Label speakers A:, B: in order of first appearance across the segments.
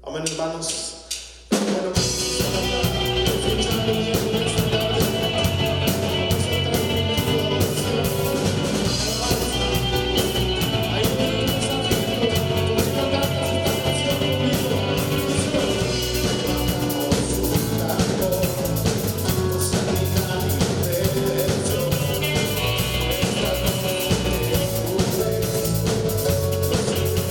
A: Amén, hermanos. Bueno, escuchando bien en esta tarde, vamos a entrar en un momento de oración, alabanza. Hay un desafío, tú si no cantas esta canción conmigo, levantamos un clamor, nos anima liberto, nuestra noche de juventud, los hijos del corazón.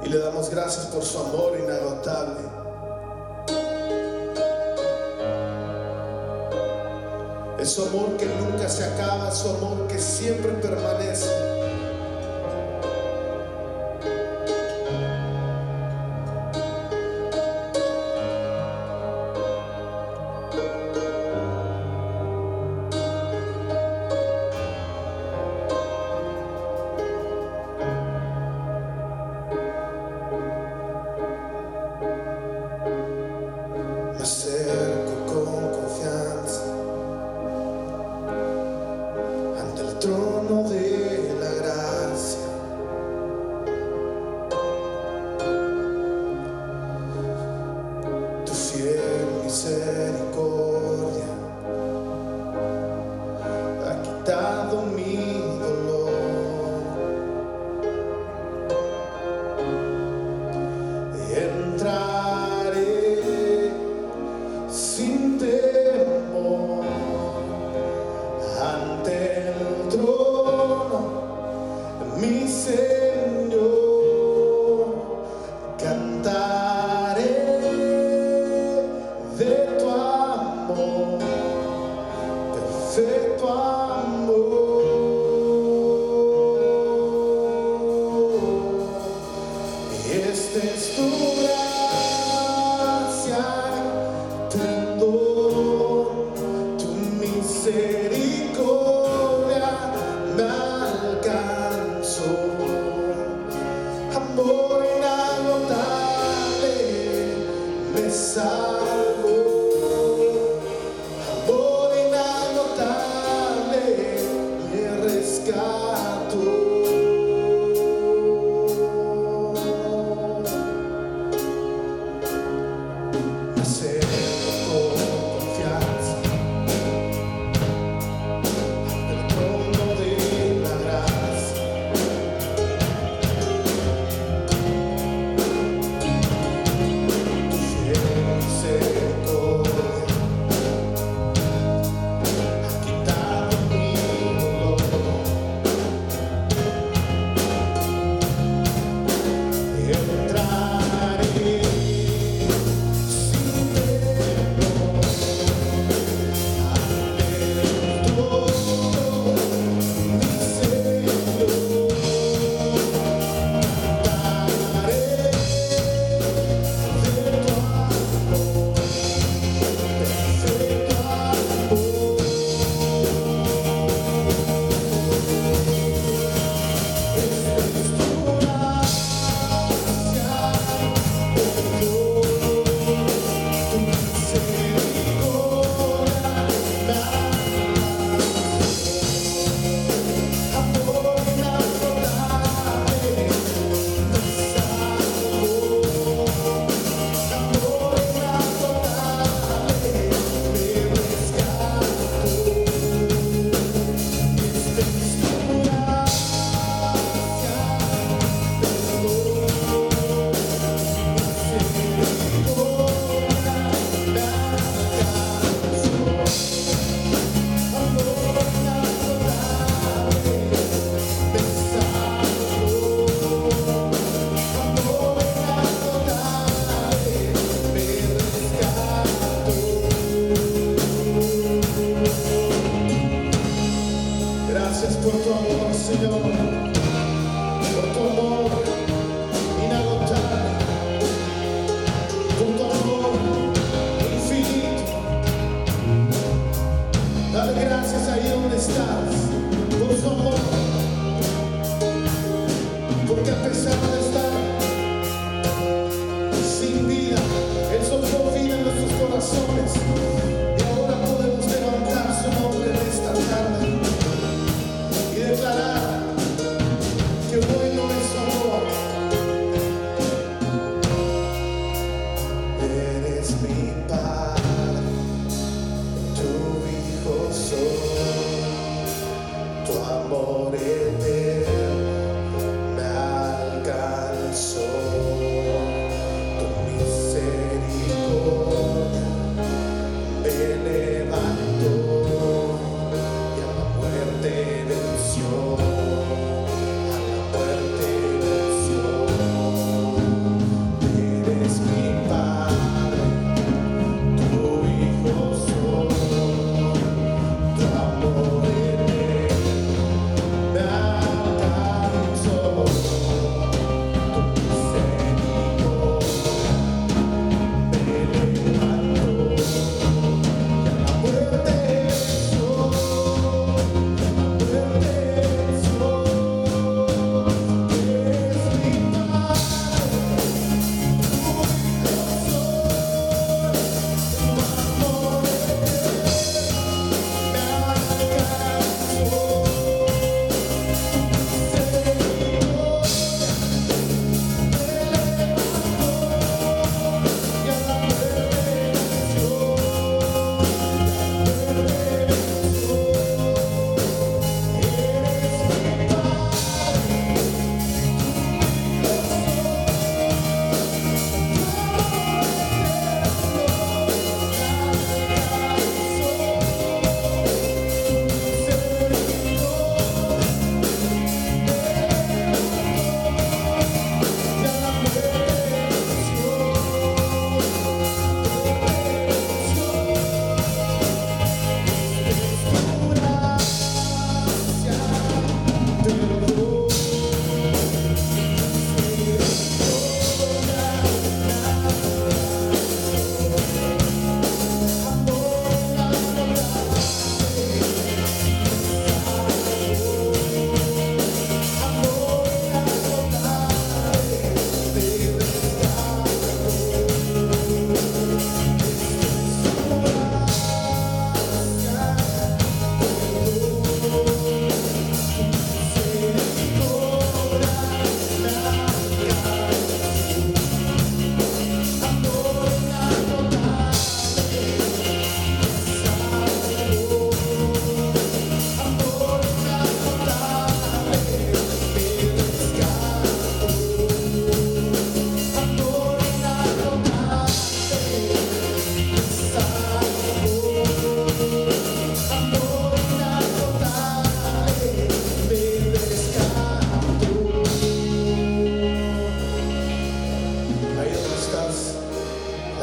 A: y le damos gracias por su amor inagotable. Es su amor que nunca se acaba, es su amor que siempre permanece. Me acerco con confianza ante el trono de la gracia. Tu fiel misericordia ha quitado mi dolor. Entraré sin temor ante el trono, mi Señor. Cantaré de tu amor, perfecto amor. Esta es tu gracia, tu misericordia me alcanzó. Amor inagotable me salvó. Amor inagotable me rescató.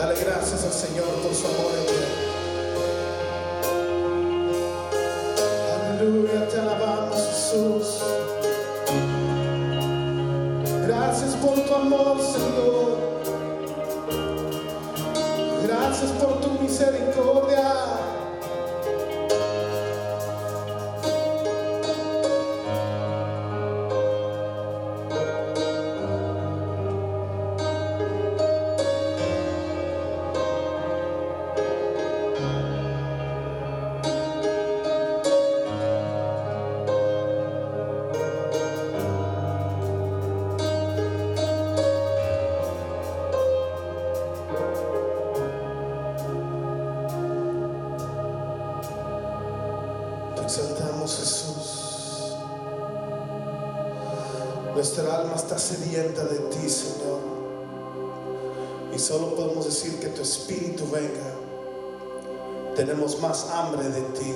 A: Dale gracias al Señor por su amor en ti. Aleluya, te alabamos, Jesús. Gracias por tu amor, Señor. Gracias por tu misericordia. Exaltamos, Jesús. Nuestra alma está sedienta de ti, Señor, y solo podemos decir que tu Espíritu venga. Tenemos más hambre de ti.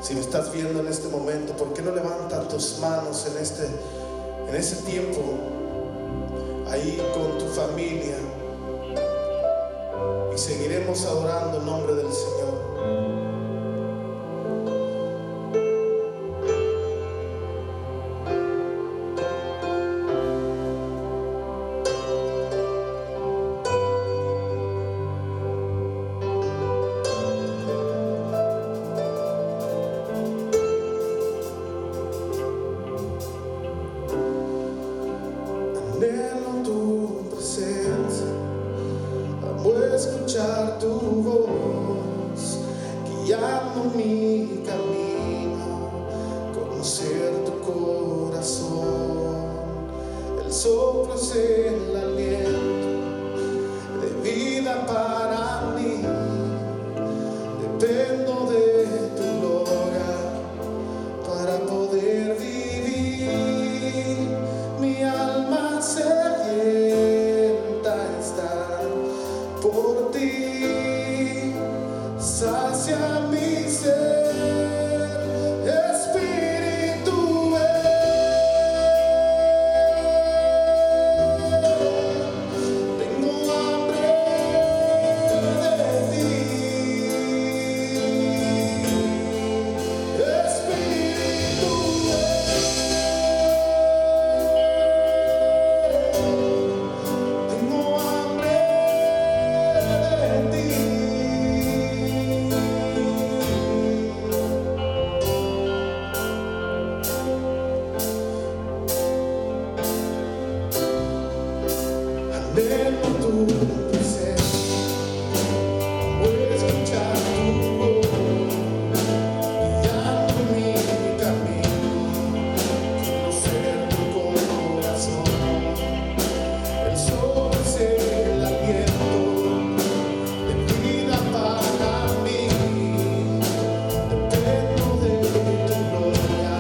A: Si me estás viendo en este momento, ¿por qué no levantas tus manos en ese tiempo ahí con tu familia? Y seguiremos adorando el nombre del Señor. Anhelo tu presencia, amo escuchar tu voz, guiando mi camino, conocer tu corazón. El soplo es el aliento de vida para mí, dependo de tu gloria para poder vivir. Mi alma sedienta está por ti, sacia mi ser, Espíritu ven. Tengo hambre de ti, Espíritu ven. Tengo hambre de ti. Anhelo tu presencia, voy a escuchar tu voz, guiando mi camino, conocer tu corazón. El sol es el aliento de vida para mí, dependo de tu gloria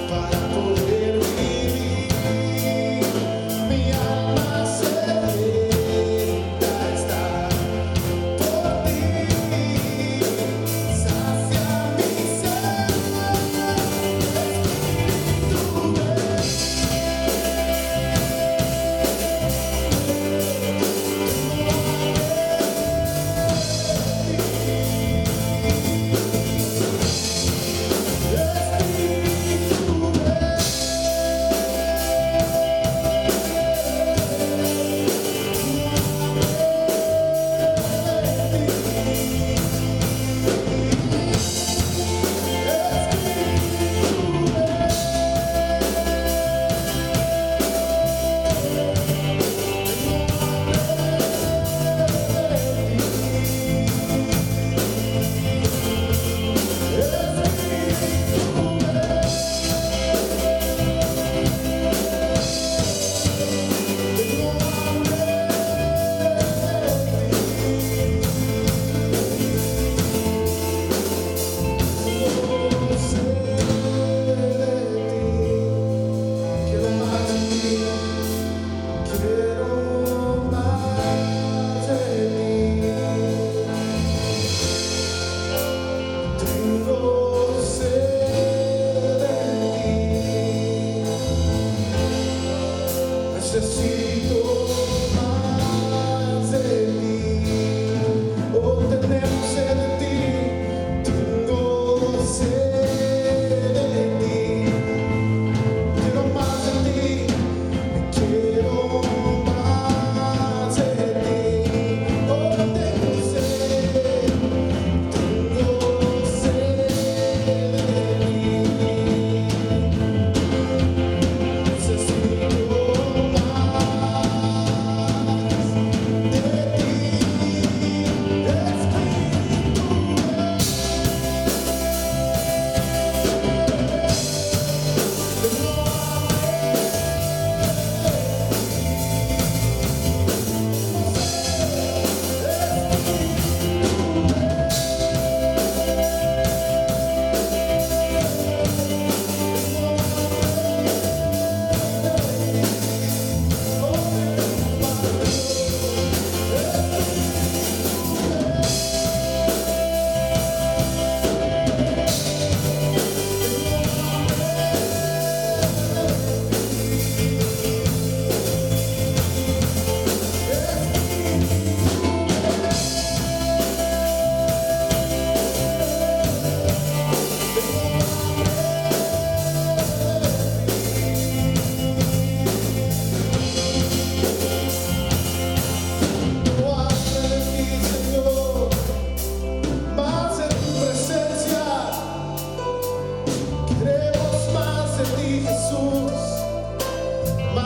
A: para poder vivir. Mi alma sedienta está por ti, sacia mi ser, Espíritu ven. Necesito más.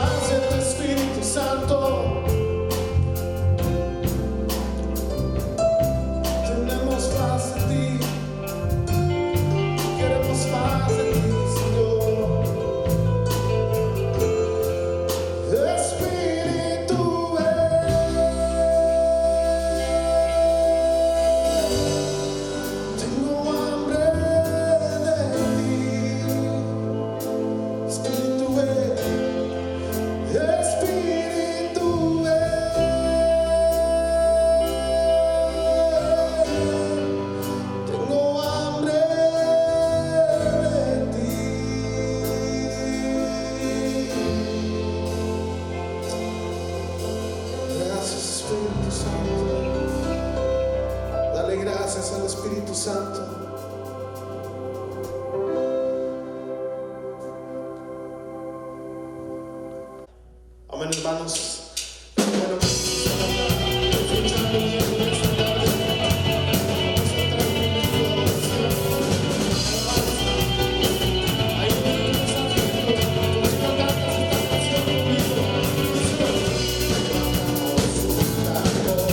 A: más de tu Espíritu Santo. Tenemos más de ti, queremos más de ti, Señor. Espíritu, tengo hambre de ti. Espíritu, Espíritu, tengo hambre de ti. Gracias, Espíritu Santo. Dale gracias al Espíritu Santo. Amén, hermanos. Bueno, escuchando bien esta tarde, vamos a entrar en un momento de oración, alabanza. Hay un mensaje dentro de ti. ¿Por qué no cantas esta canción conmigo? Levantamos un clamor,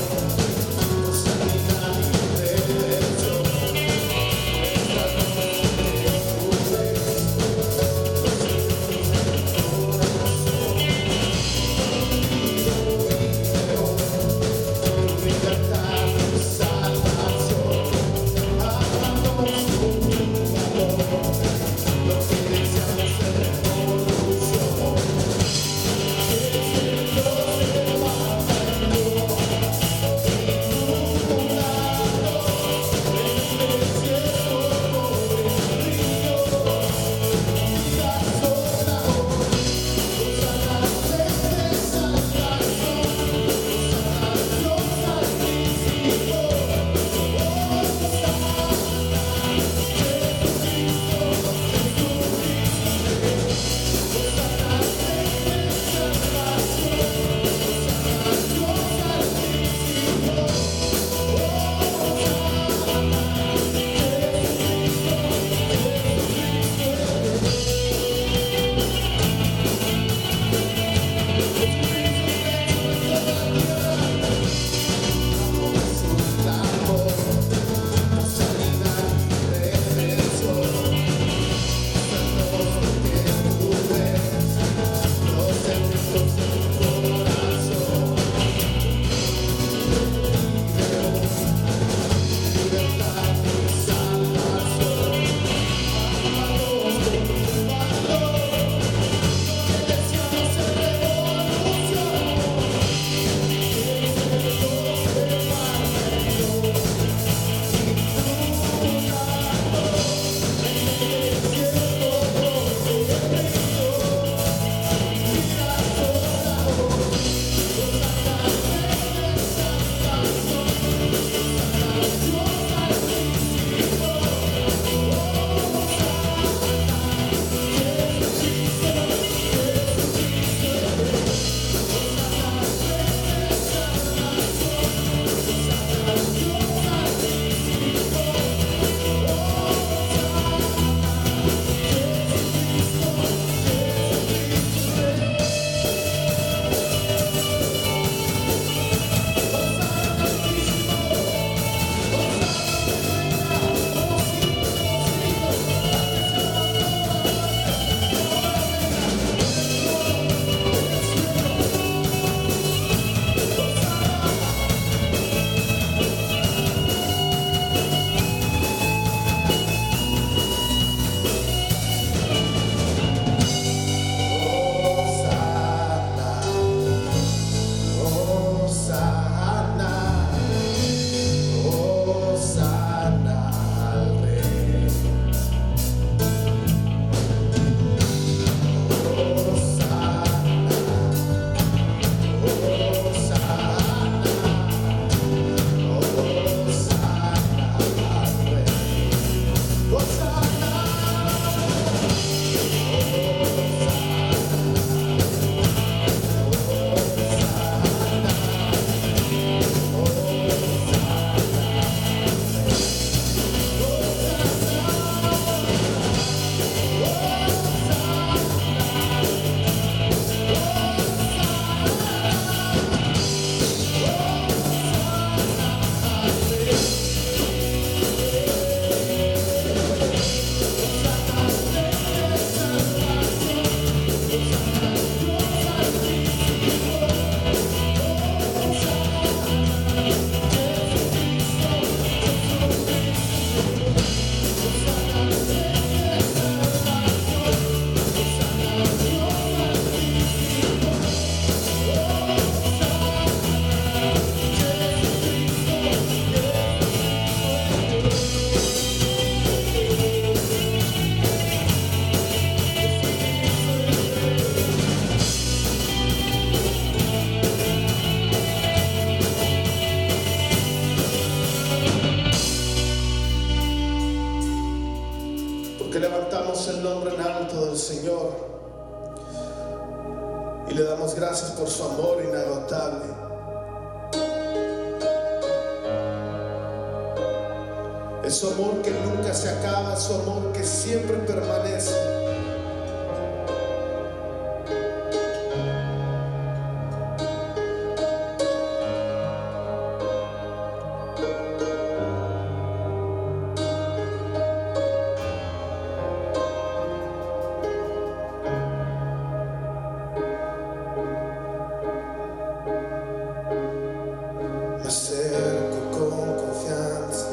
A: nos anima libre derecho. Nuestra noche de nubes, los hijos del corazón. y le damos gracias por su amor inagotable. Es su amor que nunca se acaba, es su amor que siempre permanece. Me acerco con confianza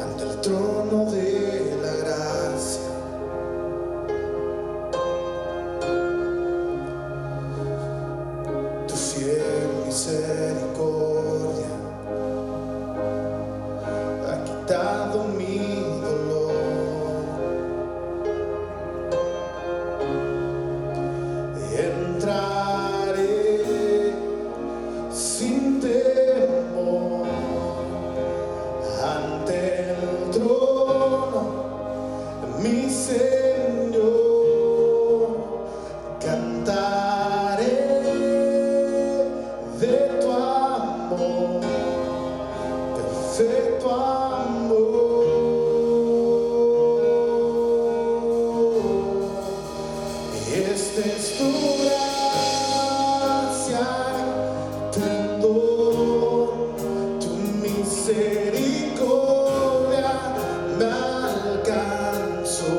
A: ante el trono de la gracia. Tu fiel misericordia ha quitado mi dolor. Entraré sin temor ante el trono, mi Señor. Cantaré de tu amor, perfecto amor. Y esta es tu gracia, tu misericordia me alcanzó.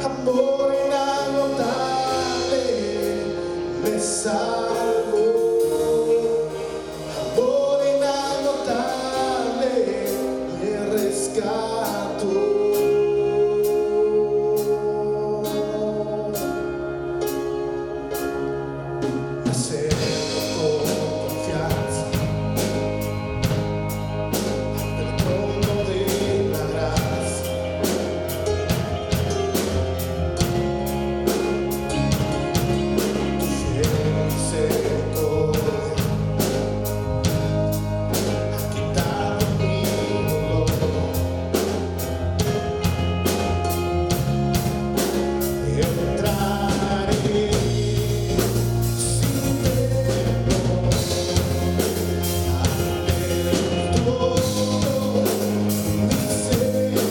A: Amor inagotable me salvó. Amor inagotable me rescató. Me acerco con confianza del trono de la gracia. Tu fiel misericordia ha quitado mi dolor. Entraré sin temor ante el trono, mi Señor.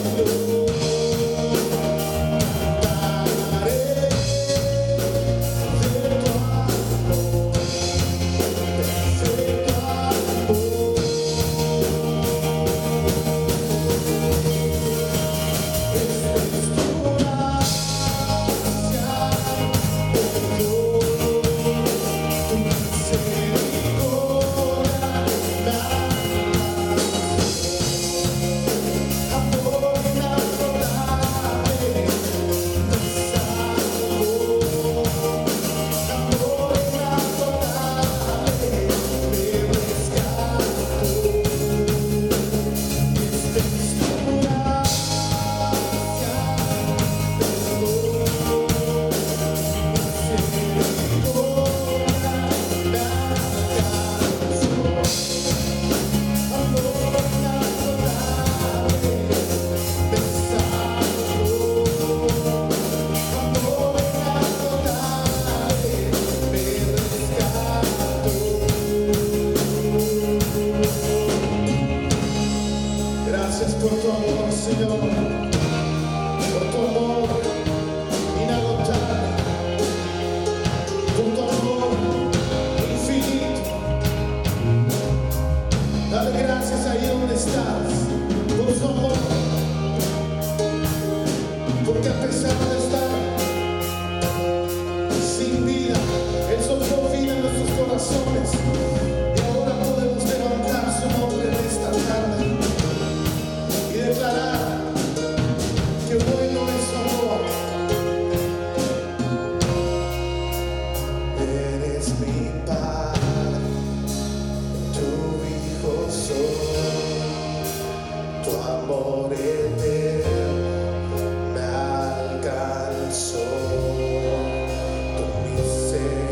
A: Cantaré de tu amor, perfecto amor. Esta es tu gracia, tu misericordia me alcanzó. Amor inagotable me salvó. Amor inagotable me rescató. Esta es tu gracia, gracias por tu amor, Señor, por tu amor inagotable, por tu amor infinito. Dale gracias ahí donde estás por su amor, porque a pesar de estar sin vida, Él sopló vida en nuestros corazones y ahora podemos levantar su nombre en esta tarde y declarar que bueno es su amor. Eres mi Padre, tu Hijo soy, tu amor eterno me alcanzó. Tu misericordia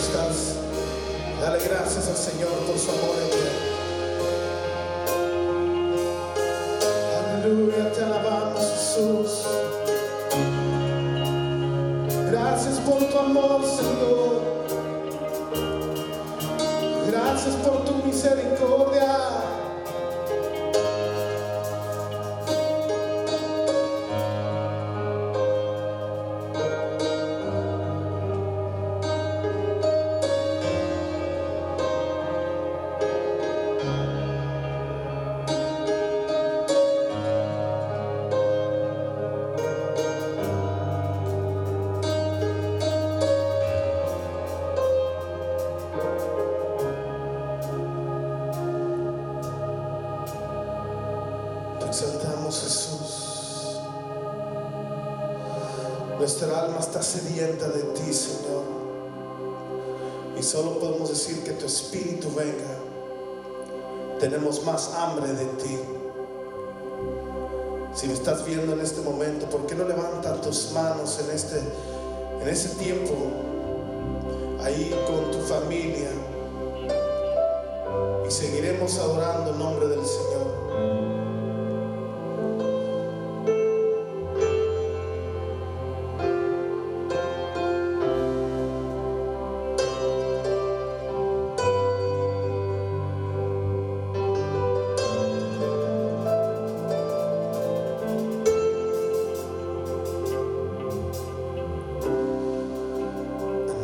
A: estás, dale gracias al Señor por su amor en ti. Aleluya, te alabamos, Jesús. Gracias por tu amor, Señor. Gracias por tu misericordia. Exaltamos, Jesús. Nuestra alma está sedienta de ti, Señor, y solo podemos decir que tu Espíritu venga. Tenemos más hambre de ti. Si me estás viendo en este momento, ¿por qué no levantas tus manos en ese tiempo ahí con tu familia? Y seguiremos adorando el nombre del Señor.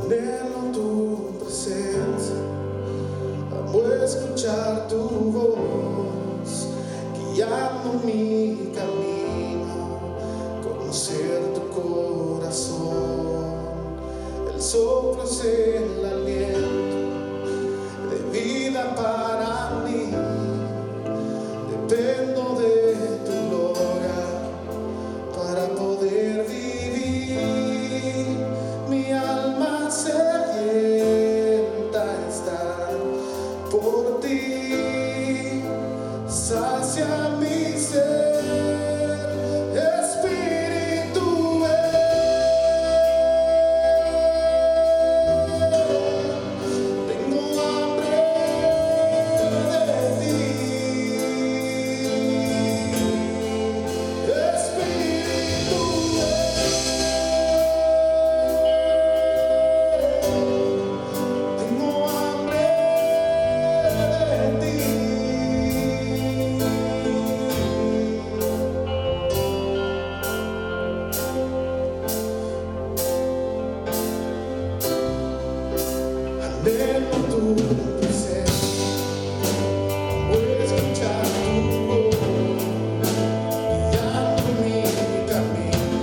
A: Anhelo tu presencia, amo escuchar tu voz, guiando mi camino, conocer tu corazón. El soplo es el aliento de vida para mí, dependo de tu gloria para poder vivir. Mi alma sedienta está por ti, sacia mi ser. Espíritu, ven. Tengo hambre de ti. Espíritu, tengo hambre de ti. Anhelo tu presencia, amo escuchar tu voz, guiando mi camino,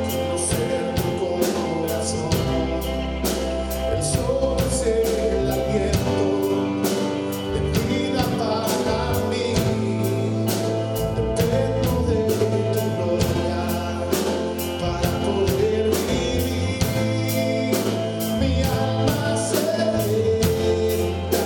A: conocer tu corazón. El sol es el aliento de vida para mí, dependo de tu gloria para poder vivir. Mi alma sedienta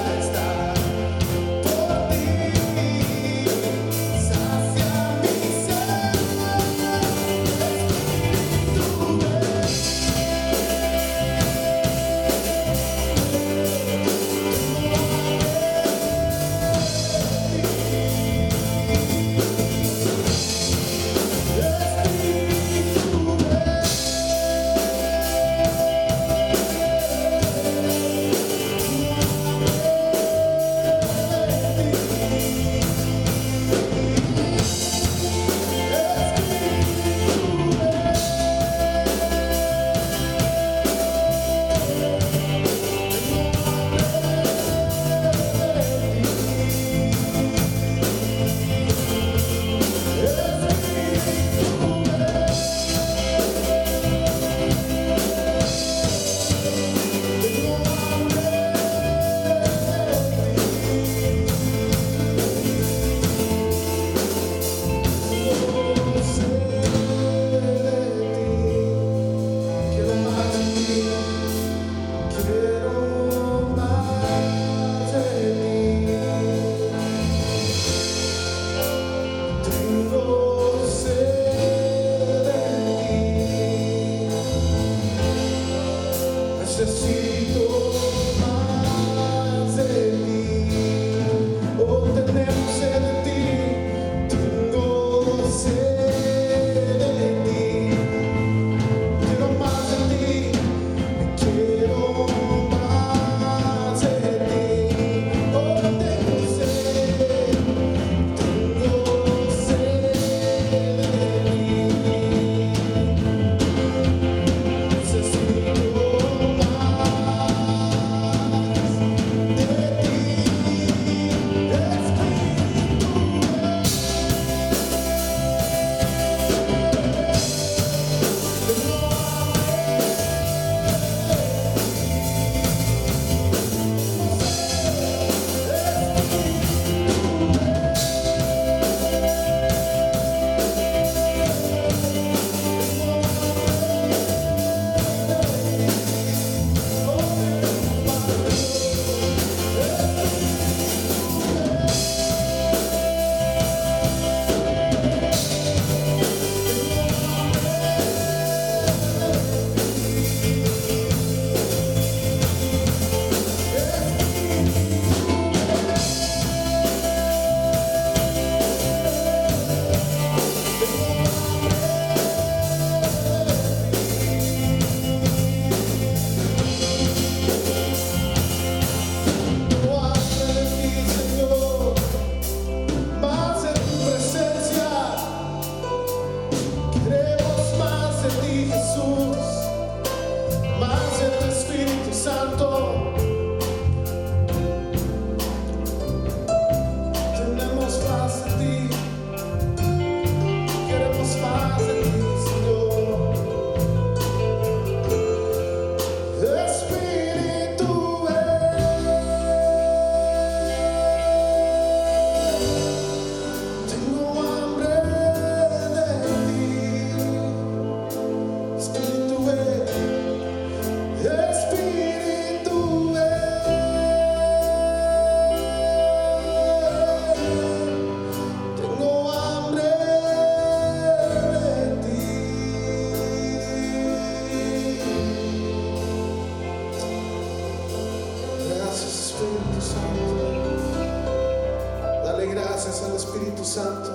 A: Santo.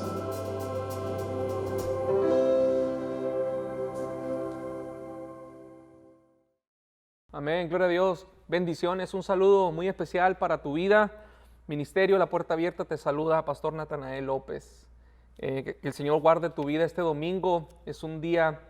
B: Amén, gloria a Dios. Bendiciones, un saludo muy especial para tu vida. Ministerio La Puerta Abierta te saluda Pastor Natanael López. Que el Señor guarde tu vida este domingo. Es un día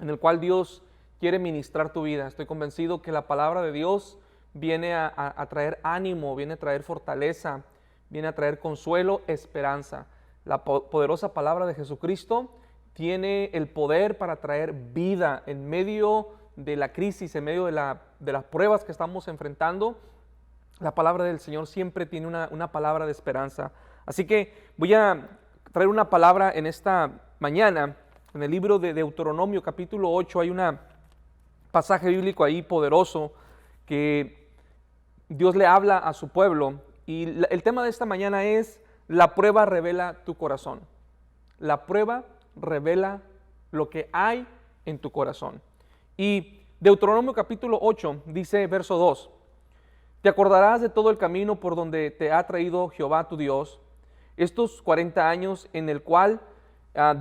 B: en el cual Dios quiere ministrar tu vida. Estoy convencido que la palabra de Dios viene a traer ánimo, viene a traer fortaleza, viene a traer consuelo, esperanza. La poderosa palabra de Jesucristo tiene el poder para traer vida en medio de la crisis, en medio de las pruebas que estamos enfrentando. La palabra del Señor siempre tiene una palabra de esperanza. Así que voy a traer una palabra en esta mañana. En el libro de Deuteronomio capítulo 8 hay un pasaje bíblico ahí poderoso que Dios le habla a su pueblo. Y el tema de esta mañana es: la prueba revela tu corazón. La prueba revela lo que hay en tu corazón. Y Deuteronomio capítulo 8 dice, verso 2: te acordarás de todo el camino por donde te ha traído Jehová tu Dios, estos 40 años en el cual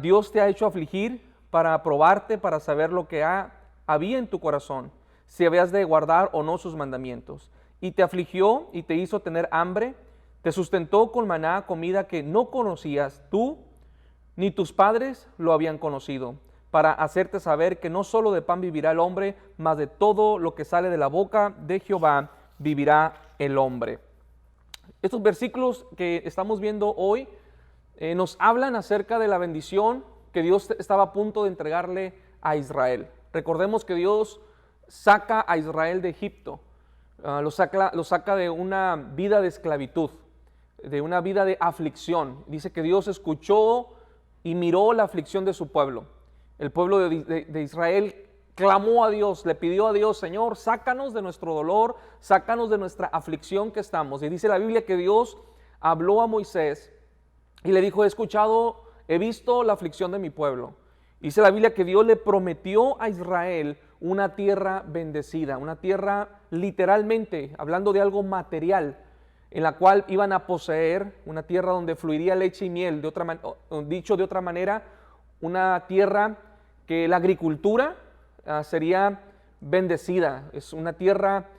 B: Dios te ha hecho afligir para probarte, para saber lo que había en tu corazón, si habías de guardar o no sus mandamientos. Y te afligió y te hizo tener hambre, te sustentó con maná, comida que no conocías tú, ni tus padres lo habían conocido, para hacerte saber que no solo de pan vivirá el hombre, mas de todo lo que sale de la boca de Jehová vivirá el hombre. Estos versículos que estamos viendo hoy nos hablan acerca de la bendición que Dios estaba a punto de entregarle a Israel. Recordemos que Dios saca a Israel de Egipto, lo saca de una vida de esclavitud, de una vida de aflicción. Dice que Dios escuchó y miró la aflicción de su pueblo. El pueblo de Israel clamó a Dios, le pidió a Dios: Señor, sácanos de nuestro dolor, sácanos de nuestra aflicción que estamos. Y dice la Biblia que Dios habló a Moisés y le dijo: he visto la aflicción de mi pueblo. Dice la Biblia que Dios le prometió a Israel una tierra bendecida, una tierra literalmente, hablando de algo material, en la cual iban a poseer, una tierra donde fluiría leche y miel, dicho de otra manera, una tierra que la agricultura sería bendecida, es una tierra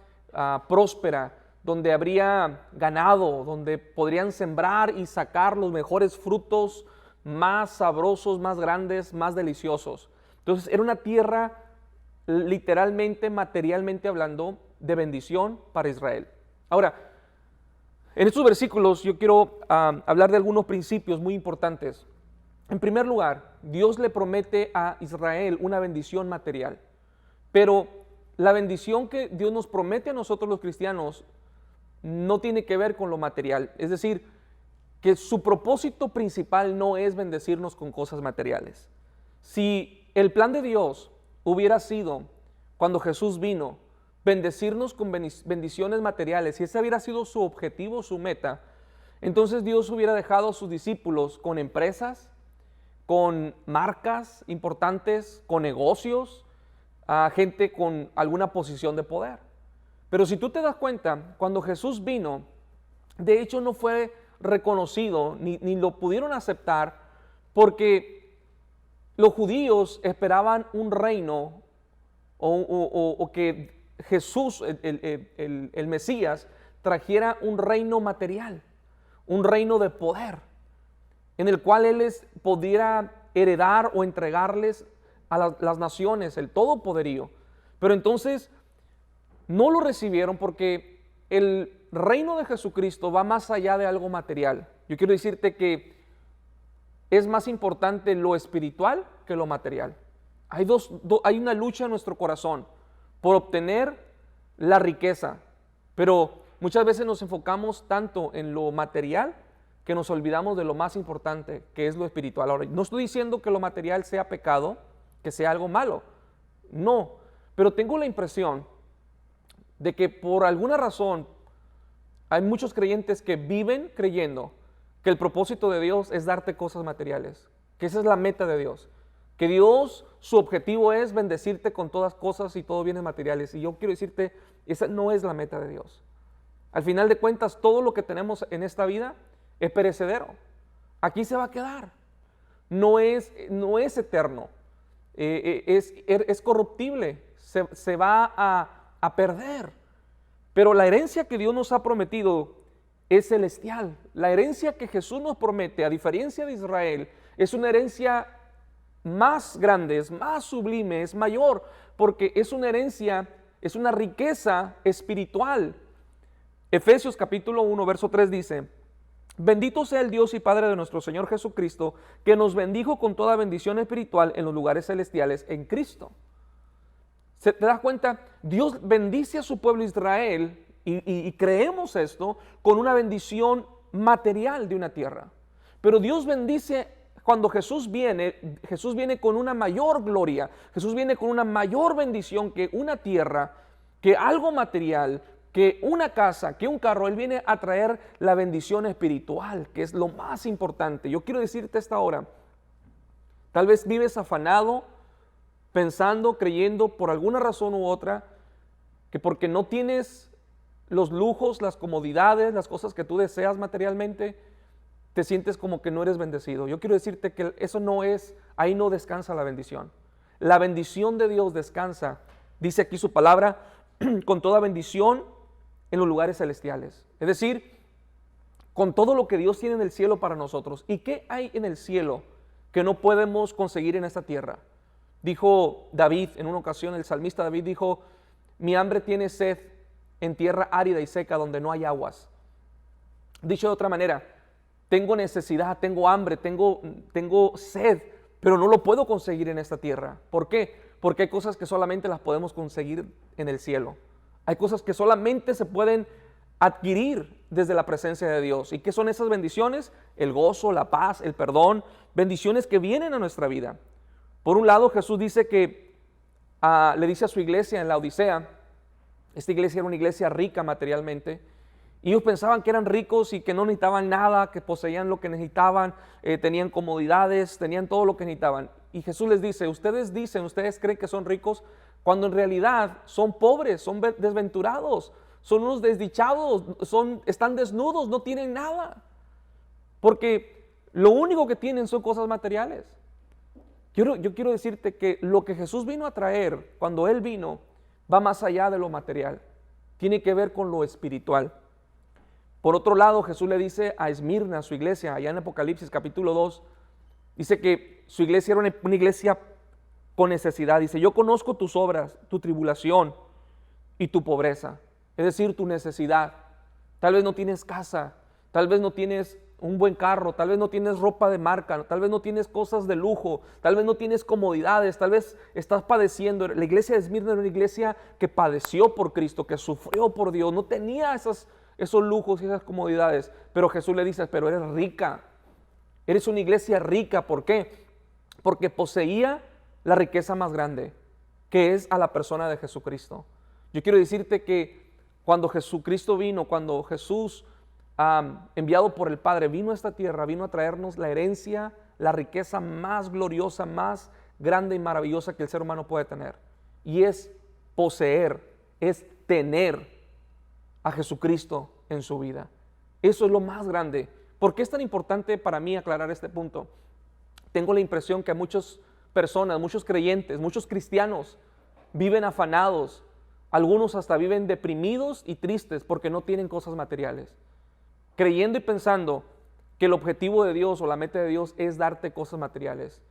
B: próspera, donde habría ganado, donde podrían sembrar y sacar los mejores frutos más sabrosos, más grandes, más deliciosos. Entonces era una tierra literalmente, materialmente hablando, de bendición para Israel. Ahora, en estos versículos yo quiero hablar de algunos principios muy importantes. En primer lugar, Dios le promete a Israel una bendición material, pero la bendición que Dios nos promete a nosotros los cristianos no tiene que ver con lo material. Es decir, que su propósito principal no es bendecirnos con cosas materiales. Si el plan de Dios hubiera sido, cuando Jesús vino, bendecirnos con bendiciones materiales, si ese hubiera sido su objetivo, su meta, entonces Dios hubiera dejado a sus discípulos con empresas, con marcas importantes, con negocios, a gente con alguna posición de poder. Pero si tú te das cuenta, cuando Jesús vino, de hecho no fue reconocido ni lo pudieron aceptar, porque los judíos esperaban un reino o que Jesús, el Mesías, trajera un reino material, un reino de poder, en el cual Él les pudiera heredar o entregarles a las naciones, el todopoderío. Pero entonces no lo recibieron porque el reino de Jesucristo va más allá de algo material. Yo quiero decirte que es más importante lo espiritual que lo material. Hay una lucha en nuestro corazón por obtener la riqueza, pero muchas veces nos enfocamos tanto en lo material que nos olvidamos de lo más importante, que es lo espiritual. Ahora, no estoy diciendo que lo material sea pecado, que sea algo malo, no, pero tengo la impresión de que por alguna razón hay muchos creyentes que viven creyendo que el propósito de Dios es darte cosas materiales, que esa es la meta de Dios, que Dios, su objetivo es bendecirte con todas cosas y todo bienes materiales. Y yo quiero decirte, esa no es la meta de Dios. Al final de cuentas, todo lo que tenemos en esta vida es perecedero. Aquí se va a quedar. No es eterno. Es corruptible. Se va a perder. Pero la herencia que Dios nos ha prometido es celestial. La herencia que Jesús nos promete, a diferencia de Israel, es una herencia más grande, es más sublime, es mayor, porque es una herencia, es una riqueza espiritual. Efesios capítulo 1, verso 3 dice: bendito sea el Dios y Padre de nuestro Señor Jesucristo, que nos bendijo con toda bendición espiritual en los lugares celestiales en Cristo. ¿Te das cuenta? Dios bendice a su pueblo Israel y creemos esto con una bendición material de una tierra. Pero Dios bendice cuando Jesús viene con una mayor gloria, Jesús viene con una mayor bendición que una tierra, que algo material, que una casa, que un carro. Él viene a traer la bendición espiritual, que es lo más importante. Yo quiero decirte esta hora, tal vez vives afanado, pensando, creyendo por alguna razón u otra, que porque no tienes los lujos, las comodidades, las cosas que tú deseas materialmente, te sientes como que no eres bendecido. Yo quiero decirte que eso no es, ahí no descansa la bendición. La bendición de Dios descansa, dice aquí su palabra, con toda bendición en los lugares celestiales. Es decir, con todo lo que Dios tiene en el cielo para nosotros. ¿Y qué hay en el cielo que no podemos conseguir en esta tierra? Dijo David, en una ocasión el salmista David dijo: mi hambre tiene sed en tierra árida y seca donde no hay aguas. Dicho de otra manera, tengo necesidad, tengo hambre, tengo sed, pero no lo puedo conseguir en esta tierra. ¿Por qué? Porque hay cosas que solamente las podemos conseguir en el cielo. Hay cosas que solamente se pueden adquirir desde la presencia de Dios. ¿Y qué son esas bendiciones? El gozo, la paz, el perdón, bendiciones que vienen a nuestra vida. Por un lado, Jesús dice que le dice a su iglesia en la Odisea, esta iglesia era una iglesia rica materialmente, y ellos pensaban que eran ricos y que no necesitaban nada, que poseían lo que necesitaban, tenían comodidades, tenían todo lo que necesitaban. Y Jesús les dice, ustedes creen que son ricos, cuando en realidad son pobres, son desventurados, son unos desdichados, están desnudos, no tienen nada. Porque lo único que tienen son cosas materiales. Yo quiero decirte que lo que Jesús vino a traer cuando Él vino va más allá de lo material. Tiene que ver con lo espiritual. Por otro lado, Jesús le dice a Esmirna, su iglesia, allá en Apocalipsis capítulo 2, dice que su iglesia era una iglesia con necesidad. Dice, yo conozco tus obras, tu tribulación y tu pobreza. Es decir, tu necesidad. Tal vez no tienes casa, tal vez no tienes un buen carro, tal vez no tienes ropa de marca, tal vez no tienes cosas de lujo, tal vez no tienes comodidades, tal vez estás padeciendo. La iglesia de Esmirna era una iglesia que padeció por Cristo, que sufrió por Dios, no tenía esos lujos y esas comodidades, pero Jesús le dice, pero eres rica, eres una iglesia rica. ¿Por qué? Porque poseía la riqueza más grande, que es a la persona de Jesucristo. Yo quiero decirte que cuando Jesucristo vino, cuando Jesús enviado por el Padre, vino a esta tierra, vino a traernos la herencia, la riqueza más gloriosa, más grande y maravillosa que el ser humano puede tener. Y es poseer, es tener a Jesucristo en su vida. Eso es lo más grande. ¿Por qué es tan importante para mí aclarar este punto? Tengo la impresión que muchas personas, muchos creyentes, muchos cristianos viven afanados, algunos hasta viven deprimidos y tristes porque no tienen cosas materiales, creyendo y pensando que el objetivo de Dios o la meta de Dios es darte cosas materiales.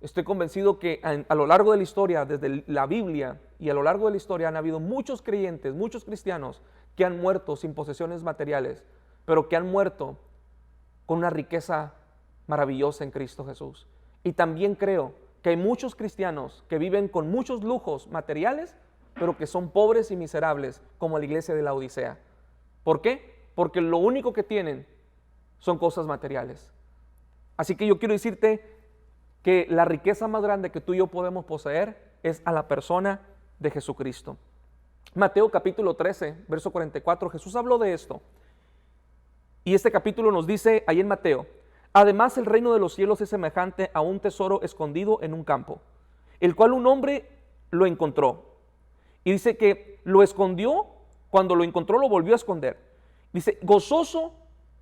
B: Estoy convencido que a lo largo de la historia, desde la Biblia y a lo largo de la historia, han habido muchos creyentes, muchos cristianos que han muerto sin posesiones materiales, pero que han muerto con una riqueza maravillosa en Cristo Jesús. Y también creo que hay muchos cristianos que viven con muchos lujos materiales, pero que son pobres y miserables, como la iglesia de la Odisea. ¿Por qué? Porque lo único que tienen son cosas materiales. Así que yo quiero decirte que la riqueza más grande que tú y yo podemos poseer es a la persona de Jesucristo. Mateo capítulo 13, verso 44, Jesús habló de esto. Y este capítulo nos dice ahí en Mateo, además el reino de los cielos es semejante a un tesoro escondido en un campo, el cual un hombre lo encontró. Y dice que lo escondió, cuando lo encontró lo volvió a esconder. Dice, gozoso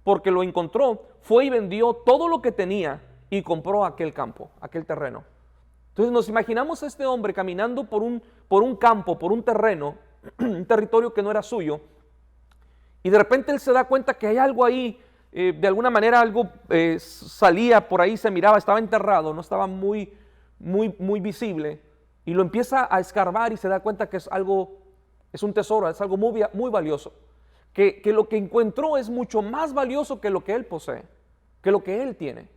B: porque lo encontró, fue y vendió todo lo que tenía y compró aquel campo, aquel terreno. Entonces nos imaginamos a este hombre caminando por un campo, por un terreno, un territorio que no era suyo, y de repente él se da cuenta que hay algo ahí, de alguna manera algo salía por ahí, se miraba, estaba enterrado, no estaba muy visible, y lo empieza a escarbar y se da cuenta que es un tesoro, es algo muy valioso. Que lo que encontró es mucho más valioso que lo que él posee, que lo que él tiene.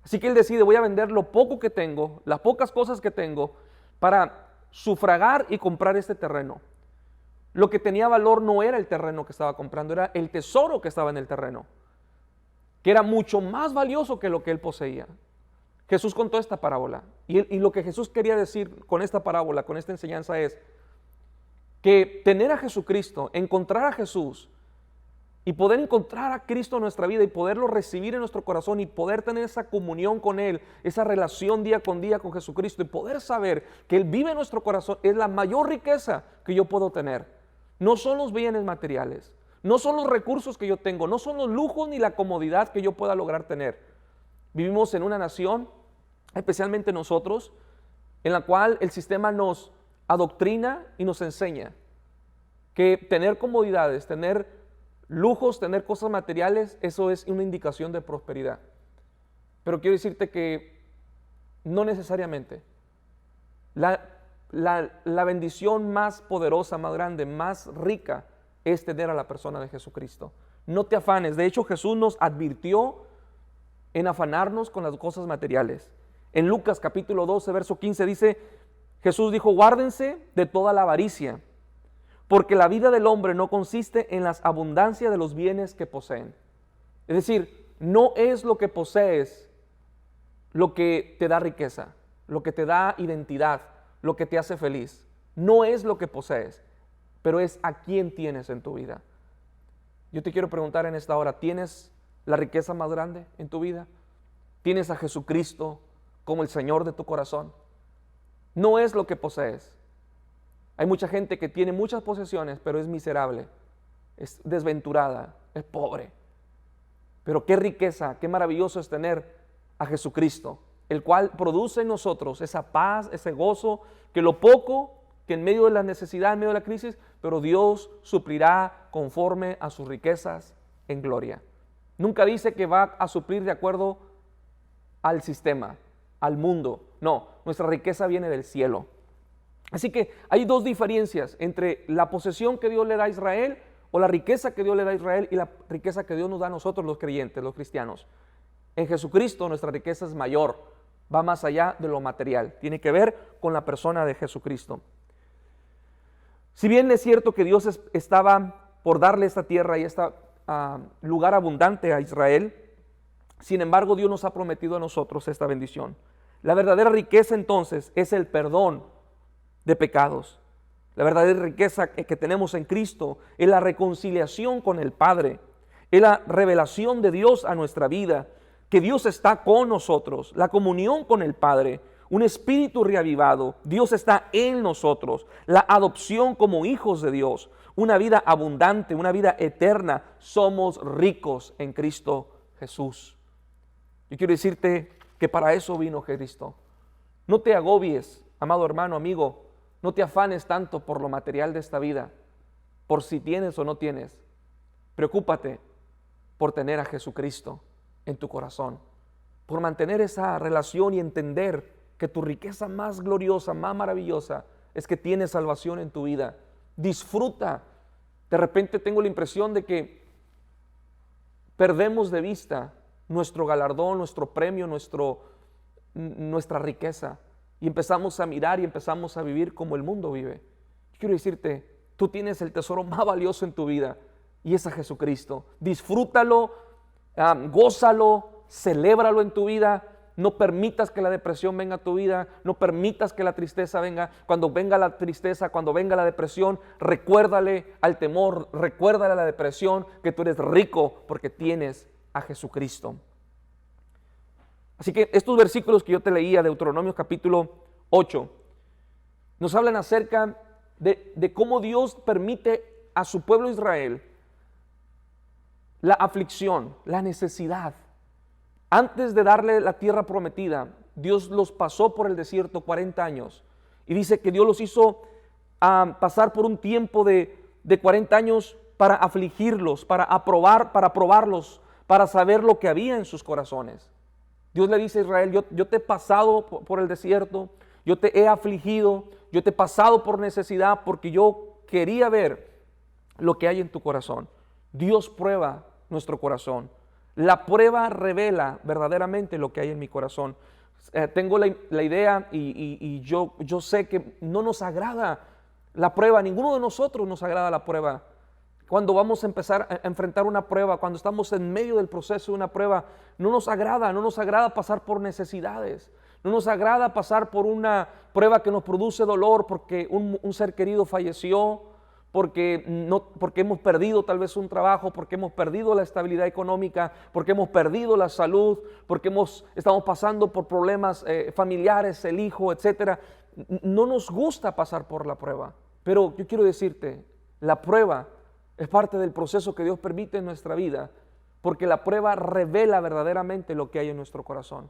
B: Así que él decide, voy a vender lo poco que tengo, las pocas cosas que tengo, para sufragar y comprar este terreno. Lo que tenía valor no era el terreno que estaba comprando, era el tesoro que estaba en el terreno, que era mucho más valioso que lo que él poseía. Jesús contó esta parábola, y lo que Jesús quería decir con esta parábola, con esta enseñanza, es que tener a Jesucristo, encontrar a Jesús, y poder encontrar a Cristo en nuestra vida y poderlo recibir en nuestro corazón y poder tener esa comunión con Él, esa relación día con día con Jesucristo y poder saber que Él vive en nuestro corazón es la mayor riqueza que yo puedo tener. No son los bienes materiales, no son los recursos que yo tengo, no son los lujos ni la comodidad que yo pueda lograr tener. Vivimos en una nación, especialmente nosotros, en la cual el sistema nos adoctrina y nos enseña que tener comodidades, tener lujos, tener cosas materiales, eso es una indicación de prosperidad. Pero quiero decirte que no necesariamente. La bendición más poderosa, más grande, más rica es tener a la persona de Jesucristo. No te afanes. De hecho, Jesús nos advirtió en afanarnos con las cosas materiales. En Lucas capítulo 12, verso 15 dice, Jesús dijo, guárdense de toda la avaricia, porque la vida del hombre no consiste en las abundancias de los bienes que poseen. Es decir, no es lo que posees lo que te da riqueza, lo que te da identidad, lo que te hace feliz. No es lo que posees, pero es a quién tienes en tu vida. Yo te quiero preguntar en esta hora, ¿tienes la riqueza más grande en tu vida? ¿Tienes a Jesucristo como el Señor de tu corazón? No es lo que posees, Hay mucha gente que tiene muchas posesiones, pero es miserable, es desventurada, es pobre. Pero qué riqueza, qué maravilloso es tener a Jesucristo, el cual produce en nosotros esa paz, ese gozo, que lo poco, que en medio de la necesidad, en medio de la crisis, pero Dios suplirá conforme a sus riquezas en gloria. Nunca dice que va a suplir de acuerdo al sistema, al mundo. No, nuestra riqueza viene del cielo. Así que hay dos diferencias entre la posesión que Dios le da a Israel, o la riqueza que Dios le da a Israel, y la riqueza que Dios nos da a nosotros los creyentes, los cristianos. En Jesucristo nuestra riqueza es mayor, va más allá de lo material, tiene que ver con la persona de Jesucristo. Si bien es cierto que Dios estaba por darle esta tierra y este lugar abundante a Israel, sin embargo Dios nos ha prometido a nosotros esta bendición. La verdadera riqueza entonces es el perdón de pecados. La verdadera riqueza que tenemos en Cristo es la reconciliación con el Padre, es la revelación de Dios a nuestra vida, que Dios está con nosotros, la comunión con el Padre, un espíritu reavivado, Dios está en nosotros, la adopción como hijos de Dios, una vida abundante, una vida eterna. Somos ricos en Cristo Jesús. Yo quiero decirte que para eso vino Cristo. No te agobies, amado hermano, amigo, no te afanes tanto por lo material de esta vida, por si tienes o no tienes. Preocúpate por tener a Jesucristo en tu corazón, por mantener esa relación y entender que tu riqueza más gloriosa, más maravillosa, es que tienes salvación en tu vida. Disfruta. De repente tengo la impresión de que perdemos de vista nuestro galardón, nuestro premio, nuestra riqueza, y empezamos a mirar y empezamos a vivir como el mundo vive. Quiero decirte, tú tienes el tesoro más valioso en tu vida, y es a Jesucristo. Disfrútalo, gózalo, celébralo en tu vida. No permitas que la depresión venga a tu vida, no permitas que la tristeza venga. Cuando venga la tristeza, cuando venga la depresión, recuérdale al temor, recuérdale a la depresión que tú eres rico porque tienes a Jesucristo. Así que estos versículos que yo te leía, Deuteronomio capítulo 8, nos hablan acerca de cómo Dios permite a su pueblo Israel la aflicción, la necesidad. Antes de darle la tierra prometida, Dios los pasó por el desierto 40 años. Y dice que Dios los hizo pasar por un tiempo de 40 años para afligirlos, para probarlos, para saber lo que había en sus corazones. Dios le dice a Israel, yo te he pasado por el desierto, yo te he afligido, yo te he pasado por necesidad porque yo quería ver lo que hay en tu corazón. Dios prueba nuestro corazón. La prueba revela verdaderamente lo que hay en mi corazón. Tengo la idea y yo sé que no nos agrada la prueba, ninguno de nosotros nos agrada la prueba. Cuando vamos a empezar a enfrentar una prueba, cuando estamos en medio del proceso de una prueba, no nos agrada pasar por necesidades, no nos agrada pasar por una prueba que nos produce dolor porque un ser querido falleció, porque hemos perdido tal vez un trabajo, porque hemos perdido la estabilidad económica, porque hemos perdido la salud, porque estamos pasando por problemas familiares, el hijo, etc. No nos gusta pasar por la prueba, pero yo quiero decirte, la prueba es parte del proceso que Dios permite en nuestra vida, porque la prueba revela verdaderamente lo que hay en nuestro corazón.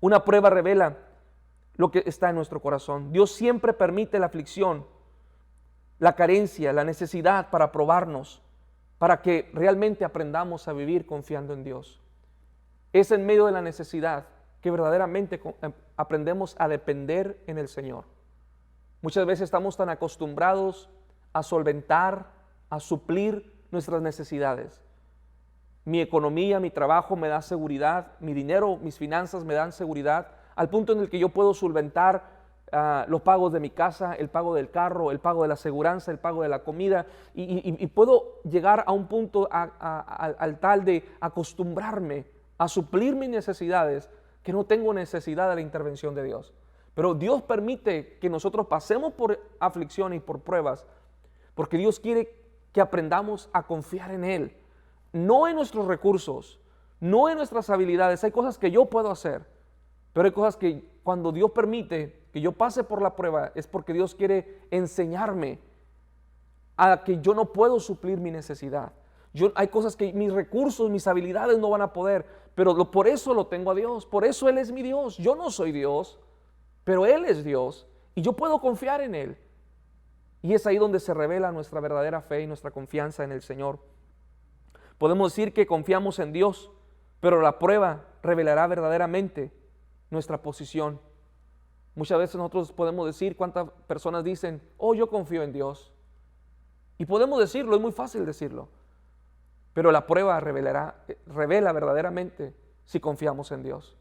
B: Una prueba revela lo que está en nuestro corazón. Dios siempre permite la aflicción, la carencia, la necesidad para probarnos, para que realmente aprendamos a vivir confiando en Dios. Es en medio de la necesidad que verdaderamente aprendemos a depender en el Señor. Muchas veces estamos tan acostumbrados a solventar, a suplir nuestras necesidades. Mi economía, mi trabajo me da seguridad, mi dinero, mis finanzas me dan seguridad, al punto en el que yo puedo solventar los pagos de mi casa, el pago del carro, el pago de la aseguranza, el pago de la comida, y puedo llegar a un punto al tal de acostumbrarme a suplir mis necesidades, que no tengo necesidad de la intervención de Dios. Pero Dios permite que nosotros pasemos por aflicciones y por pruebas, porque Dios quiere que aprendamos a confiar en Él, no en nuestros recursos, no en nuestras habilidades. Hay cosas que yo puedo hacer, pero hay cosas que cuando Dios permite que yo pase por la prueba, es porque Dios quiere enseñarme a que yo no puedo suplir mi necesidad. Hay cosas que mis recursos, mis habilidades no van a poder, pero por eso lo tengo a Dios, por eso Él es mi Dios. Yo no soy Dios, pero Él es Dios y yo puedo confiar en Él. Y es ahí donde se revela nuestra verdadera fe y nuestra confianza en el Señor. Podemos decir que confiamos en Dios, pero la prueba revelará verdaderamente nuestra posición. Muchas veces nosotros podemos decir, cuántas personas dicen, oh, yo confío en Dios. Y podemos decirlo, es muy fácil decirlo. Pero la prueba revela verdaderamente si confiamos en Dios.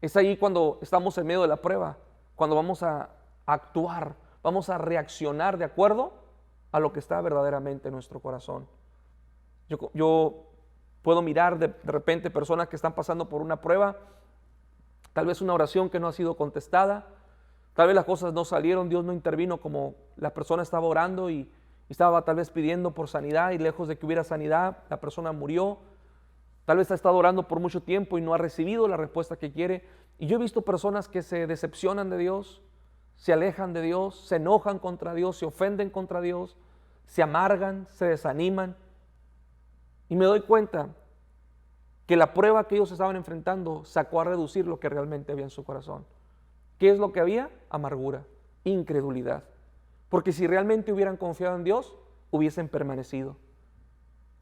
B: Es ahí cuando estamos en medio de la prueba, cuando vamos a actuar, vamos a reaccionar de acuerdo a lo que está verdaderamente en nuestro corazón. Yo puedo mirar de repente personas que están pasando por una prueba, tal vez una oración que no ha sido contestada, tal vez las cosas no salieron, Dios no intervino como la persona estaba orando y estaba tal vez pidiendo por sanidad y lejos de que hubiera sanidad, la persona murió. Tal vez ha estado orando por mucho tiempo y no ha recibido la respuesta que quiere. Y yo he visto personas que se decepcionan de Dios, se alejan de Dios, se enojan contra Dios, se ofenden contra Dios, se amargan, se desaniman. Y me doy cuenta que la prueba que ellos estaban enfrentando sacó a reducir lo que realmente había en su corazón. ¿Qué es lo que había? Amargura, incredulidad. Porque si realmente hubieran confiado en Dios, hubiesen permanecido.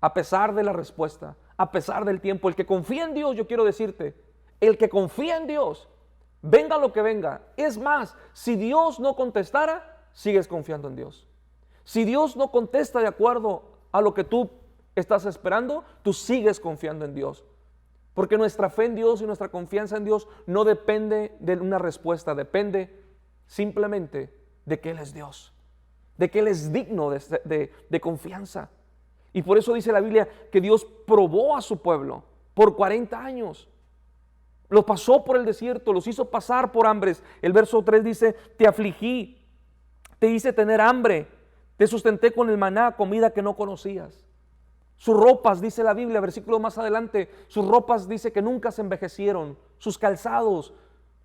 B: A pesar de la respuesta, a pesar del tiempo, el que confía en Dios, yo quiero decirte, el que confía en Dios, venga lo que venga. Es más, si Dios no contestara, sigues confiando en Dios. Si Dios no contesta de acuerdo a lo que tú estás esperando, tú sigues confiando en Dios. Porque nuestra fe en Dios y nuestra confianza en Dios no depende de una respuesta, depende simplemente de que Él es Dios, de que Él es digno de confianza. Y por eso dice la Biblia que Dios probó a su pueblo por 40 años. Los pasó por el desierto, los hizo pasar por hambres. El verso 3 dice, te afligí, te hice tener hambre, te sustenté con el maná, comida que no conocías. Sus ropas, dice la Biblia, versículo más adelante, sus ropas dice que nunca se envejecieron, sus calzados.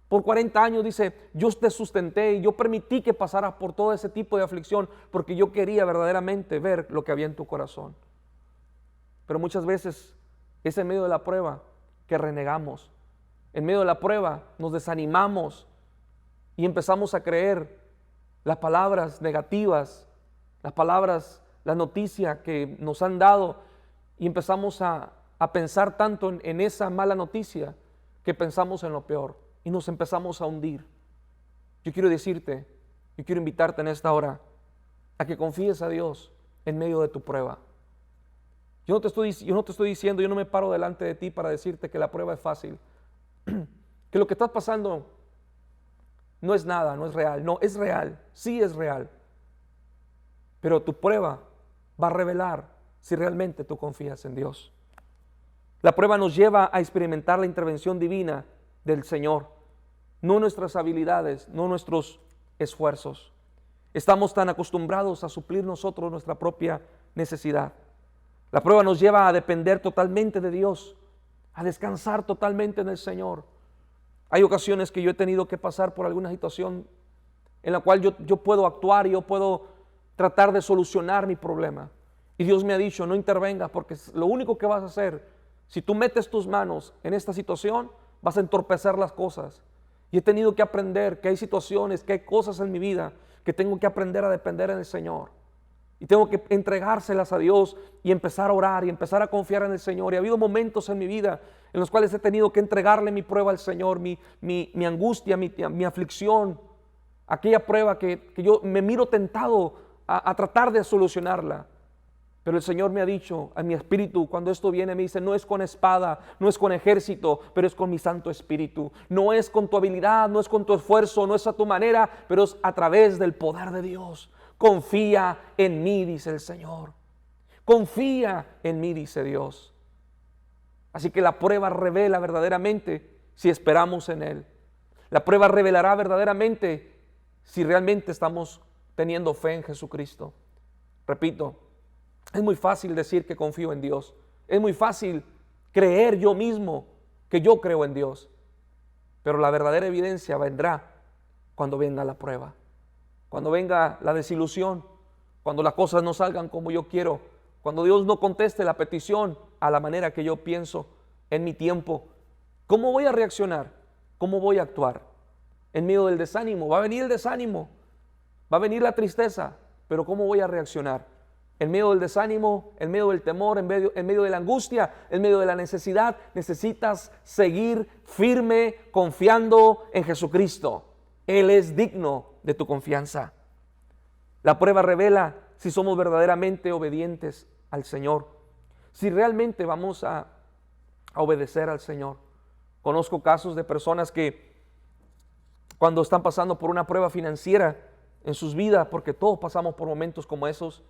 B: Por 40 años dice, yo te sustenté y yo permití que pasaras por todo ese tipo de aflicción porque yo quería verdaderamente ver lo que había en tu corazón. Pero muchas veces es en medio de la prueba que renegamos. En medio de la prueba nos desanimamos y empezamos a creer las palabras negativas, las palabras, la noticia que nos han dado y empezamos a pensar tanto en esa mala noticia que pensamos en lo peor. Y nos empezamos a hundir. Yo quiero decirte, yo quiero invitarte en esta hora a que confíes a Dios en medio de tu prueba. Yo no te estoy diciendo, yo no me paro delante de ti para decirte que la prueba es fácil, que lo que estás pasando no es nada, no es real. No, es real, sí es real. Pero tu prueba va a revelar si realmente tú confías en Dios. La prueba nos lleva a experimentar la intervención divina del Señor, no nuestras habilidades, no nuestros esfuerzos. Estamos tan acostumbrados a suplir nosotros nuestra propia necesidad. La prueba nos lleva a depender totalmente de Dios, a descansar totalmente en el Señor. Hay ocasiones que yo he tenido que pasar por alguna situación en la cual yo puedo actuar y yo puedo tratar de solucionar mi problema. Y Dios me ha dicho, no intervengas porque lo único que vas a hacer, si tú metes tus manos en esta situación, vas a entorpecer las cosas. Y he tenido que aprender que hay situaciones, que hay cosas en mi vida que tengo que aprender a depender en el Señor. Y tengo que entregárselas a Dios y empezar a orar y empezar a confiar en el Señor. Y ha habido momentos en mi vida en los cuales he tenido que entregarle mi prueba al Señor, mi angustia, mi aflicción, aquella prueba que yo me miro tentado a tratar de solucionarla. Pero el Señor me ha dicho a mi espíritu, cuando esto viene, me dice, no es con espada, no es con ejército, pero es con mi Santo Espíritu. No es con tu habilidad, no es con tu esfuerzo, no es a tu manera, pero es a través del poder de Dios. Confía en mí, dice el Señor. Confía en mí, dice Dios. Así que la prueba revela verdaderamente si esperamos en Él. La prueba revelará verdaderamente si realmente estamos teniendo fe en Jesucristo. Repito, es muy fácil decir que confío en Dios. Es muy fácil creer yo mismo que yo creo en Dios. Pero la verdadera evidencia vendrá cuando venga la prueba, cuando venga la desilusión, cuando las cosas no salgan como yo quiero, cuando Dios no conteste la petición a la manera que yo pienso en mi tiempo. ¿Cómo voy a reaccionar? ¿Cómo voy a actuar? En medio del desánimo, va a venir el desánimo, va a venir la tristeza, pero ¿cómo voy a reaccionar? En medio del desánimo, en medio del temor, en medio de la angustia, en medio de la necesidad, necesitas seguir firme, confiando en Jesucristo. Él es digno de tu confianza. La prueba revela si somos verdaderamente obedientes al Señor, si realmente vamos a obedecer al Señor. Conozco casos de personas que cuando están pasando por una prueba financiera en sus vidas, porque todos pasamos por momentos como esos,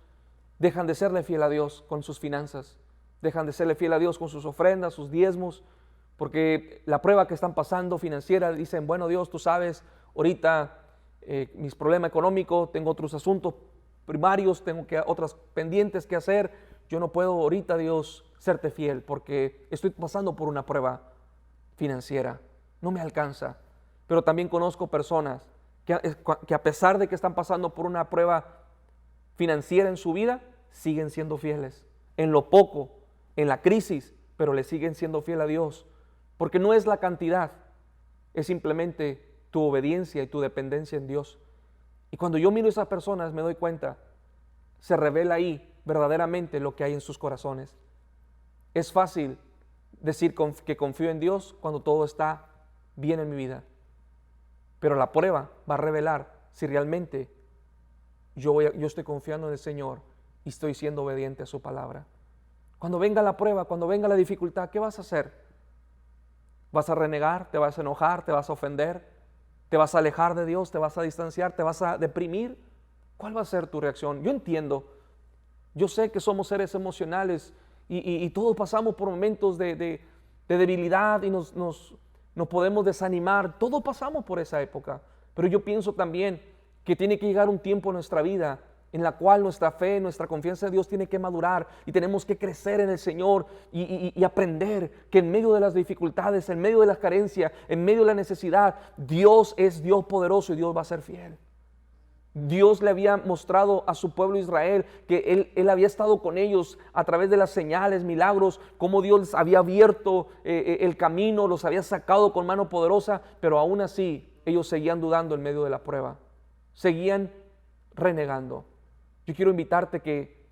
B: dejan de serle fiel a Dios con sus finanzas, dejan de serle fiel a Dios con sus ofrendas, sus diezmos, porque la prueba que están pasando financiera, dicen, bueno Dios, tú sabes, ahorita mis problemas económicos, tengo otros asuntos primarios, tengo otras pendientes que hacer, yo no puedo ahorita, Dios, serte fiel porque estoy pasando por una prueba financiera, no me alcanza. Pero también conozco personas que a pesar de que están pasando por una prueba financiera en su vida, siguen siendo fieles en lo poco, en la crisis, pero le siguen siendo fiel a Dios, porque no es la cantidad, es simplemente tu obediencia y tu dependencia en Dios. Y cuando yo miro a esas personas me doy cuenta, se revela ahí verdaderamente lo que hay en sus corazones. Es fácil decir que confío en Dios cuando todo está bien en mi vida, pero la prueba va a revelar si realmente yo estoy confiando en el Señor y estoy siendo obediente a su palabra. Cuando venga la prueba, cuando venga la dificultad, ¿qué vas a hacer? ¿Vas a renegar? ¿Te vas a enojar? ¿Te vas a ofender? ¿Te vas a alejar de Dios? ¿Te vas a distanciar? ¿Te vas a deprimir? ¿Cuál va a ser tu reacción? Yo entiendo, yo sé que somos seres emocionales y todos pasamos por momentos de debilidad y nos podemos desanimar, todos pasamos por esa época, pero yo pienso también que tiene que llegar un tiempo en nuestra vida en la cual nuestra fe, nuestra confianza en Dios tiene que madurar y tenemos que crecer en el Señor y aprender que en medio de las dificultades, en medio de las carencias, en medio de la necesidad, Dios es Dios poderoso y Dios va a ser fiel. Dios le había mostrado a su pueblo Israel que Él había estado con ellos a través de las señales, milagros, cómo Dios les había abierto el camino, los había sacado con mano poderosa, pero aún así ellos seguían dudando en medio de la prueba, seguían renegando. Yo quiero invitarte que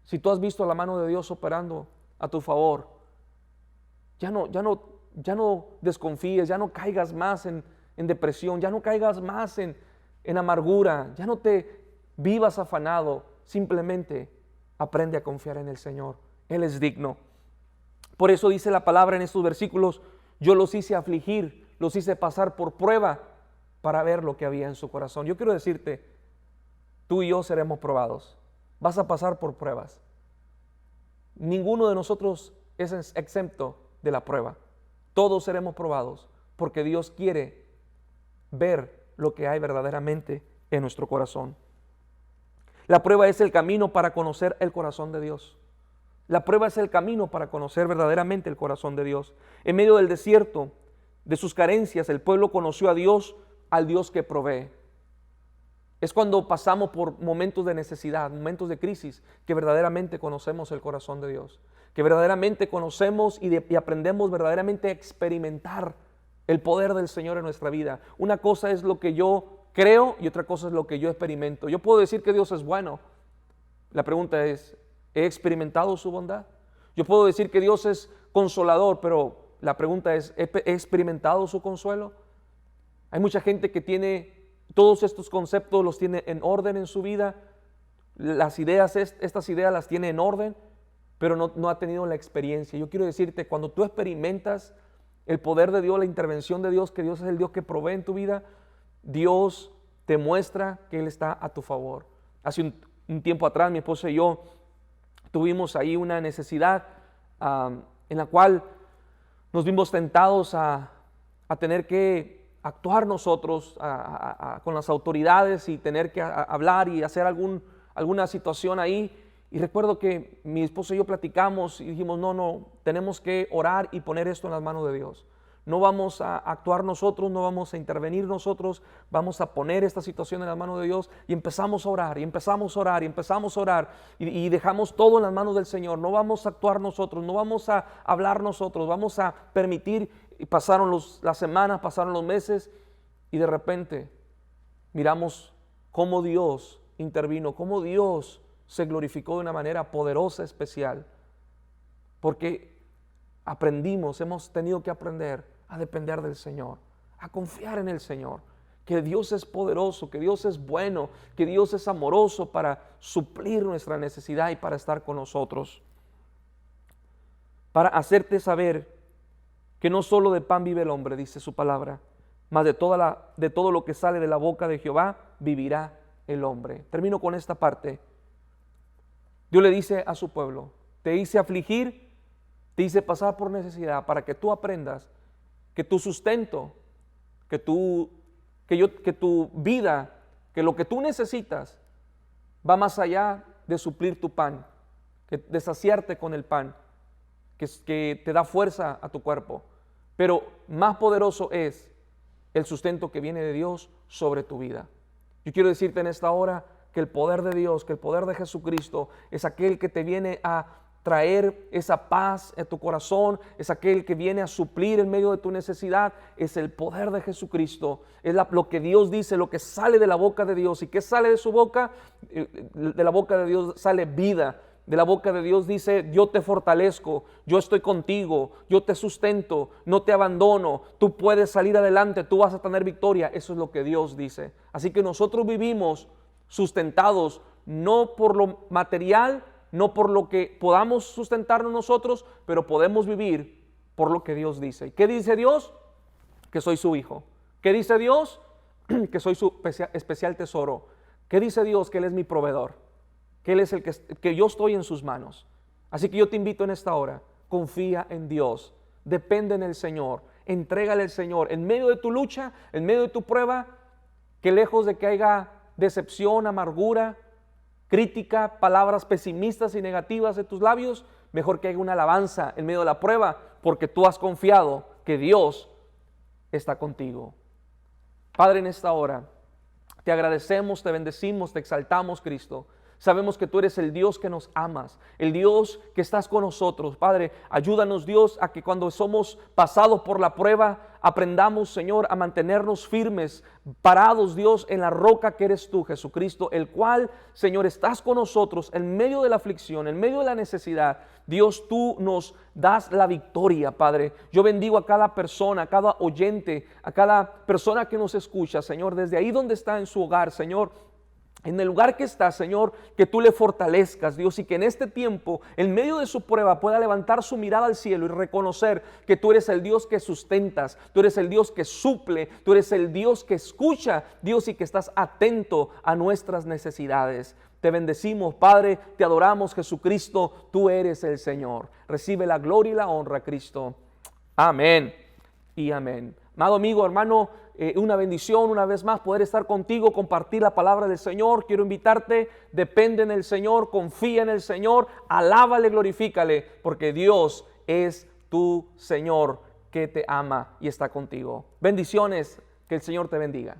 B: si tú has visto la mano de Dios operando a tu favor, ya no desconfíes, ya no caigas más en depresión, ya no caigas más en amargura, ya no te vivas afanado, simplemente aprende a confiar en el Señor. Él es digno. Por eso dice la palabra en estos versículos, yo los hice afligir, los hice pasar por prueba para ver lo que había en su corazón. Yo quiero decirte, tú y yo seremos probados, vas a pasar por pruebas. Ninguno de nosotros es exento de la prueba, todos seremos probados porque Dios quiere ver lo que hay verdaderamente en nuestro corazón. La prueba es el camino para conocer el corazón de Dios. La prueba es el camino para conocer verdaderamente el corazón de Dios. En medio del desierto, de sus carencias, el pueblo conoció a Dios, al Dios que provee. Es cuando pasamos por momentos de necesidad, momentos de crisis, que verdaderamente conocemos el corazón de Dios, que verdaderamente conocemos y aprendemos verdaderamente a experimentar el poder del Señor en nuestra vida. Una cosa es lo que yo creo y otra cosa es lo que yo experimento. Yo puedo decir que Dios es bueno. La pregunta es, ¿he experimentado su bondad? Yo puedo decir que Dios es consolador, pero la pregunta es, ¿he experimentado su consuelo? Hay mucha gente que tiene todos estos conceptos, los tiene en orden en su vida. Estas ideas las tiene en orden, pero no ha tenido la experiencia. Yo quiero decirte, cuando tú experimentas el poder de Dios, la intervención de Dios, que Dios es el Dios que provee en tu vida, Dios te muestra que Él está a tu favor. Hace un tiempo atrás mi esposa y yo tuvimos ahí una necesidad en la cual nos vimos tentados a tener que actuar nosotros con las autoridades y tener que hablar y hacer alguna situación ahí. Y recuerdo que mi esposo y yo platicamos y dijimos, no, tenemos que orar y poner esto en las manos de Dios. No vamos a actuar nosotros, no vamos a intervenir nosotros, vamos a poner esta situación en las manos de Dios y empezamos a orar, y empezamos a orar, y empezamos a orar, y dejamos todo en las manos del Señor. No vamos a actuar nosotros, no vamos a hablar nosotros, vamos a permitir. Y pasaron las semanas, pasaron los meses, y de repente miramos cómo Dios intervino, cómo Dios se glorificó de una manera poderosa, especial, porque hemos tenido que aprender a depender del Señor, a confiar en el Señor, que Dios es poderoso, que Dios es bueno, que Dios es amoroso para suplir nuestra necesidad y para estar con nosotros, para hacerte saber que no solo de pan vive el hombre, dice su palabra, mas de todo lo que sale de la boca de Jehová vivirá el hombre. Termino con esta parte. Dios le dice a su pueblo: te hice afligir, te hice pasar por necesidad, para que tú aprendas que tu sustento, que tu vida, que lo que tú necesitas va más allá de suplir tu pan, de saciarte con el pan, que te da fuerza a tu cuerpo. Pero más poderoso es el sustento que viene de Dios sobre tu vida. Yo quiero decirte en esta hora que el poder de Dios, que el poder de Jesucristo es aquel que te viene a traer esa paz en tu corazón, es aquel que viene a suplir en medio de tu necesidad, es el poder de Jesucristo, es lo que Dios dice, lo que sale de la boca de Dios. ¿Y qué sale de su boca? De la boca de Dios sale vida. De la boca de Dios dice: yo te fortalezco, yo estoy contigo, yo te sustento, no te abandono, tú puedes salir adelante, tú vas a tener victoria. Eso es lo que Dios dice. Así que nosotros vivimos sustentados no por lo material, no por lo que podamos sustentarnos nosotros, pero podemos vivir por lo que Dios dice. ¿Y qué dice Dios? Que soy su hijo. ¿Qué dice Dios? Que soy su especial tesoro. ¿Qué dice Dios? Que Él es mi proveedor, que Él es el que yo estoy en sus manos. Así que yo te invito en esta hora: confía en Dios, depende en el Señor, entrégale al Señor en medio de tu lucha, en medio de tu prueba, que lejos de que haya decepción, amargura, crítica, palabras pesimistas y negativas de tus labios, mejor que haya una alabanza en medio de la prueba, porque tú has confiado que Dios está contigo. Padre, en esta hora te agradecemos, te bendecimos, te exaltamos, Cristo. Sabemos que tú eres el Dios que nos amas, el Dios que estás con nosotros. Padre, ayúdanos, Dios, a que cuando somos pasados por la prueba, aprendamos, Señor, a mantenernos firmes, parados, Dios, en la roca que eres tú, Jesucristo, el cual, Señor, estás con nosotros en medio de la aflicción, en medio de la necesidad. Dios, tú nos das la victoria, Padre. Yo bendigo a cada persona, a cada oyente, a cada persona que nos escucha, Señor, desde ahí donde está en su hogar, Señor. En el lugar que está, Señor, que tú le fortalezcas, Dios, y que en este tiempo, en medio de su prueba, pueda levantar su mirada al cielo y reconocer que tú eres el Dios que sustentas, tú eres el Dios que suple, tú eres el Dios que escucha, Dios, y que estás atento a nuestras necesidades. Te bendecimos, Padre, te adoramos, Jesucristo, tú eres el Señor. Recibe la gloria y la honra, Cristo. Amén y amén. Amado amigo, hermano, una bendición una vez más poder estar contigo, compartir la palabra del Señor. Quiero invitarte: depende en el Señor, confía en el Señor, alábale, glorifícale, porque Dios es tu Señor que te ama y está contigo. Bendiciones, que el Señor te bendiga.